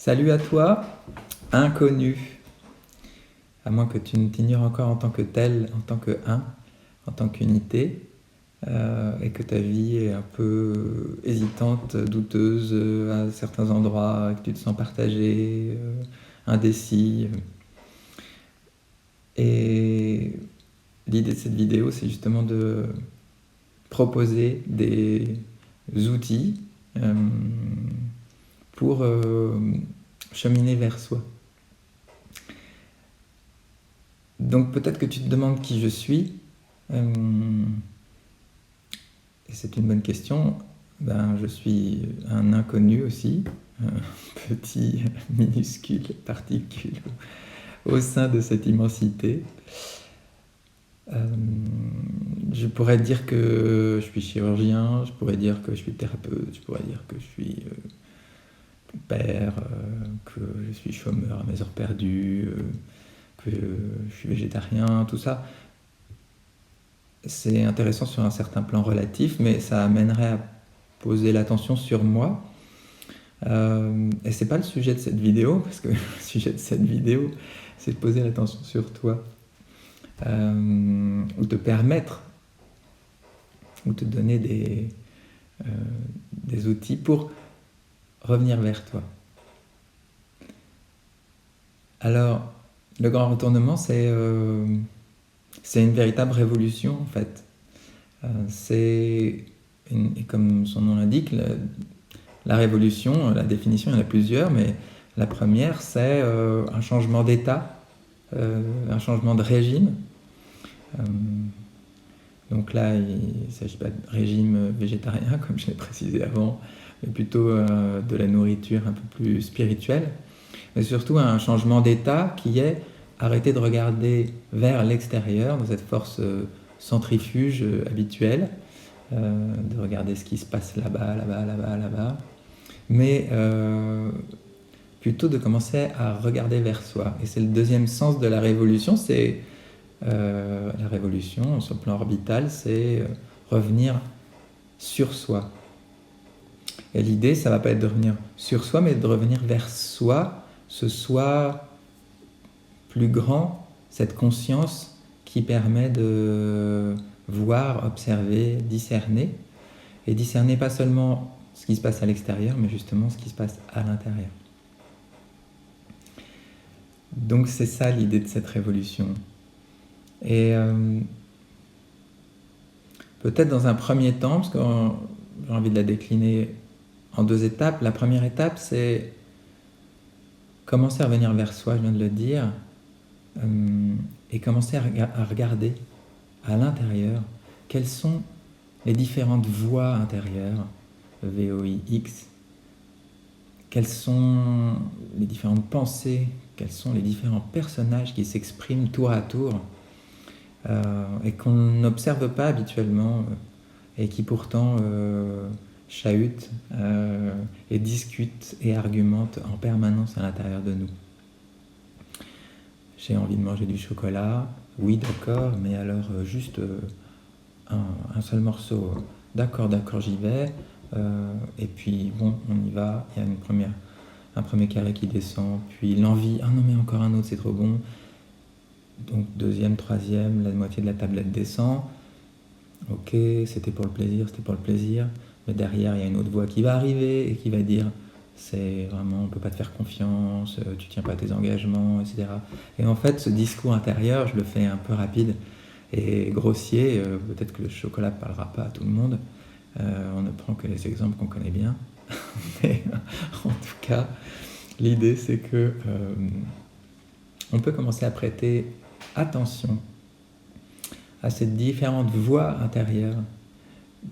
Salut à toi, inconnu, à moins que tu ne t'ignores encore en tant que tel, en tant que un, en tant qu'unité, et que ta vie est un peu hésitante, douteuse à certains endroits, que tu te sens partagé, indécis. Et l'idée de cette vidéo, c'est justement de proposer des outils pour cheminer vers soi. Donc peut-être que tu te demandes qui je suis, et c'est une bonne question. Ben, je suis un inconnu aussi, un petit, minuscule particule au sein de cette immensité. Je pourrais dire que je suis chirurgien, je pourrais dire que je suis thérapeute, je pourrais dire que je suis père, que je suis chômeur à mes heures perdues, que je suis végétarien, tout ça. C'est intéressant sur un certain plan relatif, mais ça amènerait à poser l'attention sur moi. Et c'est pas le sujet de cette vidéo, parce que le sujet de cette vidéo, c'est de poser l'attention sur toi. Ou te permettre, ou te donner des outils pour revenir vers toi. Alors, le grand retournement, c'est une véritable révolution, en fait. Et comme son nom l'indique, la révolution, la définition, il y en a plusieurs, mais la première, c'est un changement d'état, un changement de régime. Donc là, il ne s'agit pas de régime végétarien, comme je l'ai précisé avant, mais plutôt de la nourriture un peu plus spirituelle. Mais surtout un changement d'état qui est arrêter de regarder vers l'extérieur, dans cette force centrifuge habituelle, de regarder ce qui se passe là-bas, là-bas, là-bas, là-bas, mais plutôt de commencer à regarder vers soi. Et c'est le deuxième sens de la révolution, c'est la révolution sur le plan orbital, c'est revenir sur soi. Et l'idée, ça ne va pas être de revenir sur soi, mais de revenir vers soi, ce soi plus grand, cette conscience qui permet de voir, observer, discerner, et discerner pas seulement ce qui se passe à l'extérieur, mais justement ce qui se passe à l'intérieur. Donc c'est ça l'idée de cette révolution. Et peut-être dans un premier temps, parce que j'ai envie de la décliner en deux étapes. La première étape, c'est commencer à revenir vers soi, je viens de le dire, et commencer à regarder à l'intérieur quelles sont les différentes voix intérieures, VOIX, quelles sont les différentes pensées, quels sont les différents personnages qui s'expriment tour à tour et qu'on n'observe pas habituellement et qui pourtant chahutent et discutent et argumentent en permanence à l'intérieur de nous. J'ai envie de manger du chocolat, oui d'accord, mais alors juste un seul morceau, d'accord, j'y vais, et puis bon, on y va, il y a un premier carré qui descend, puis l'envie, ah non mais encore un autre, c'est trop bon, donc deuxième, troisième, la moitié de la tablette descend, ok, c'était pour le plaisir, mais derrière il y a une autre voix qui va arriver et qui va dire c'est vraiment, on peut pas te faire confiance, tu tiens pas tes engagements, etc. Et en fait, ce discours intérieur, je le fais un peu rapide et grossier, peut-être que le chocolat ne parlera pas à tout le monde, on ne prend que les exemples qu'on connaît bien, mais en tout cas, l'idée c'est que on peut commencer à prêter attention à ces différentes voix intérieures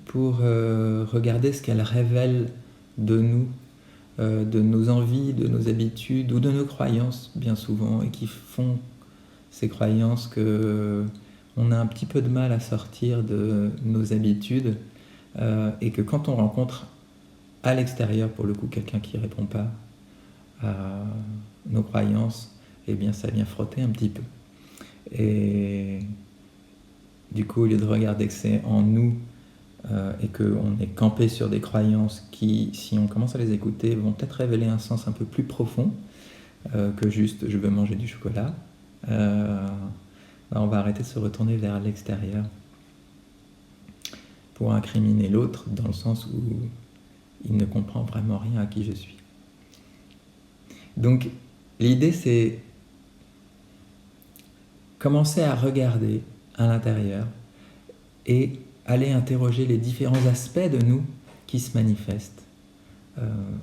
pour regarder ce qu'elles révèlent de nous, de nos envies, de nos habitudes ou de nos croyances bien souvent, et qui font ces croyances que on a un petit peu de mal à sortir de nos habitudes et que quand on rencontre à l'extérieur pour le coup quelqu'un qui ne répond pas à nos croyances, eh bien ça vient frotter un petit peu. Et du coup, au lieu de regarder que c'est en nous et qu'on est campé sur des croyances qui, si on commence à les écouter, vont peut-être révéler un sens un peu plus profond que juste « je veux manger du chocolat », on va arrêter de se retourner vers l'extérieur pour incriminer l'autre dans le sens où il ne comprend vraiment rien à qui je suis. Donc l'idée, c'est commencer à regarder à l'intérieur et aller interroger les différents aspects de nous qui se manifestent.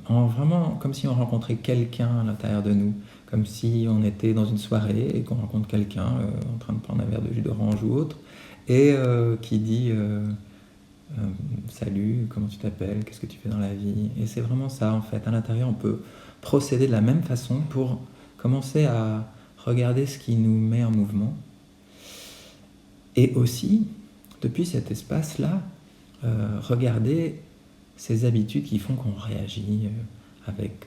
Vraiment comme si on rencontrait quelqu'un à l'intérieur de nous, comme si on était dans une soirée et qu'on rencontre quelqu'un en train de prendre un verre de jus d'orange ou autre, et qui dit salut, comment tu t'appelles, qu'est-ce que tu fais dans la vie? Et c'est vraiment ça en fait, à l'intérieur on peut procéder de la même façon pour commencer à regarder ce qui nous met en mouvement. Et aussi, depuis cet espace-là, regarder ces habitudes qui font qu'on réagit avec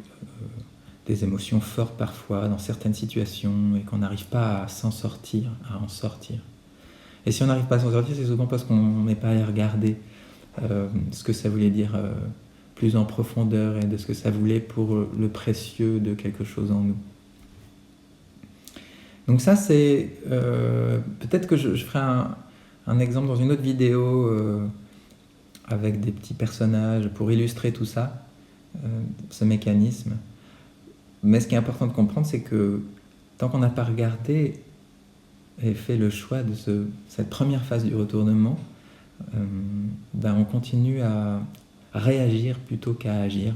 des émotions fortes parfois dans certaines situations et qu'on n'arrive pas à s'en sortir, à en sortir. Et si on n'arrive pas à s'en sortir, c'est souvent parce qu'on n'est pas allé regarder ce que ça voulait dire plus en profondeur et de ce que ça voulait pour le précieux de quelque chose en nous. Donc ça, c'est... peut-être que je ferai un exemple dans une autre vidéo avec des petits personnages pour illustrer tout ça, ce mécanisme. Mais ce qui est important de comprendre, c'est que tant qu'on n'a pas regardé et fait le choix de cette première phase du retournement, on continue à réagir plutôt qu'à agir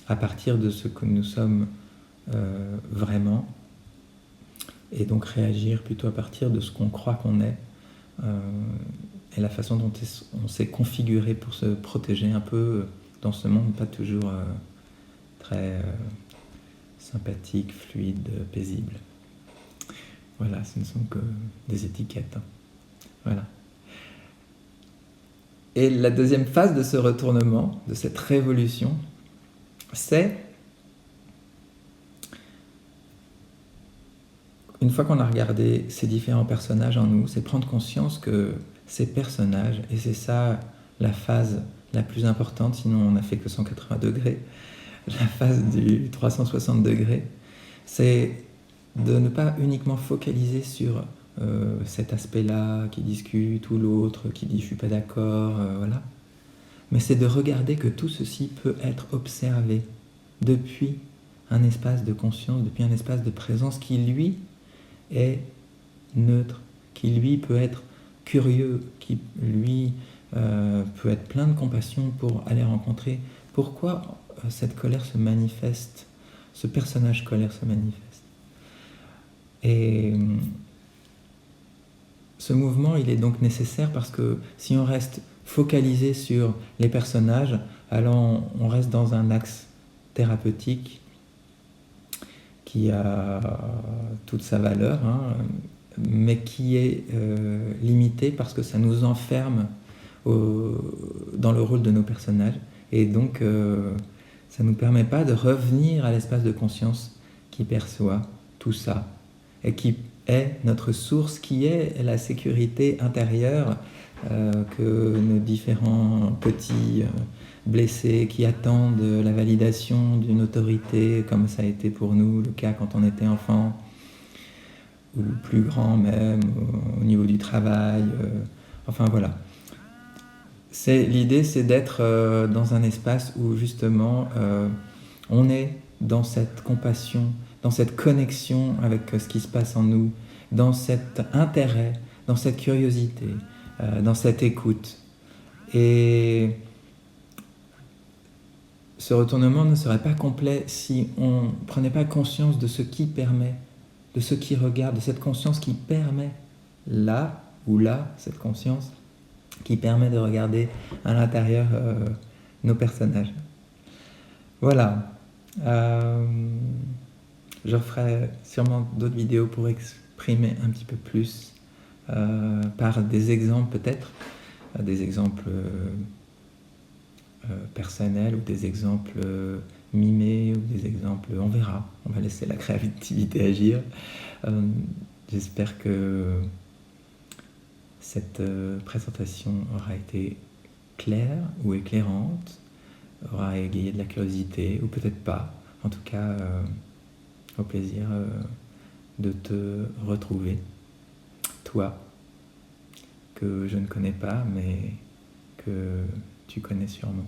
à partir de ce que nous sommes vraiment, et donc réagir plutôt à partir de ce qu'on croit qu'on est, et la façon dont on s'est configuré pour se protéger un peu dans ce monde pas toujours très sympathique, fluide, paisible. Voilà, ce ne sont que des étiquettes. Voilà. Et la deuxième phase de ce retournement, de cette révolution, c'est, une fois qu'on a regardé ces différents personnages en nous, c'est prendre conscience que ces personnages, et c'est ça la phase la plus importante, sinon on n'a fait que 180 degrés, la phase du 360 degrés, c'est de ne pas uniquement focaliser sur cet aspect-là qui discute ou l'autre qui dit « je suis pas d'accord », voilà. Mais c'est de regarder que tout ceci peut être observé depuis un espace de conscience, depuis un espace de présence qui, lui, est neutre, qui, lui, peut être curieux, qui, lui, peut être plein de compassion pour aller rencontrer pourquoi cette colère se manifeste, ce personnage colère se manifeste. Et ce mouvement, il est donc nécessaire parce que si on reste focalisé sur les personnages, alors on reste dans un axe thérapeutique qui a toute sa valeur, mais qui est limité parce que ça nous enferme dans le rôle de nos personnages. Et donc, ça ne nous permet pas de revenir à l'espace de conscience qui perçoit tout ça et qui est notre source, qui est la sécurité intérieure que nos différents petits blessés qui attendent la validation d'une autorité, comme ça a été pour nous le cas quand on était enfant, ou plus grand même, au niveau du travail, enfin voilà. L'idée, c'est d'être dans un espace où justement on est dans cette compassion, dans cette connexion avec ce qui se passe en nous, dans cet intérêt, dans cette curiosité, dans cette écoute. Et ce retournement ne serait pas complet si on ne prenait pas conscience de ce qui permet, de ce qui regarde, de cette conscience qui permet, là ou là, cette conscience qui permet de regarder à l'intérieur nos personnages. Voilà. Je ferai sûrement d'autres vidéos pour exprimer un petit peu plus par des exemples peut-être, des exemples personnels ou des exemples mimés ou des exemples, on verra, on va laisser la créativité agir. J'espère que cette présentation aura été claire ou éclairante, aura égayé de la curiosité, ou peut-être pas. En tout cas, au plaisir de te retrouver, toi, que je ne connais pas, mais que tu connais sûrement.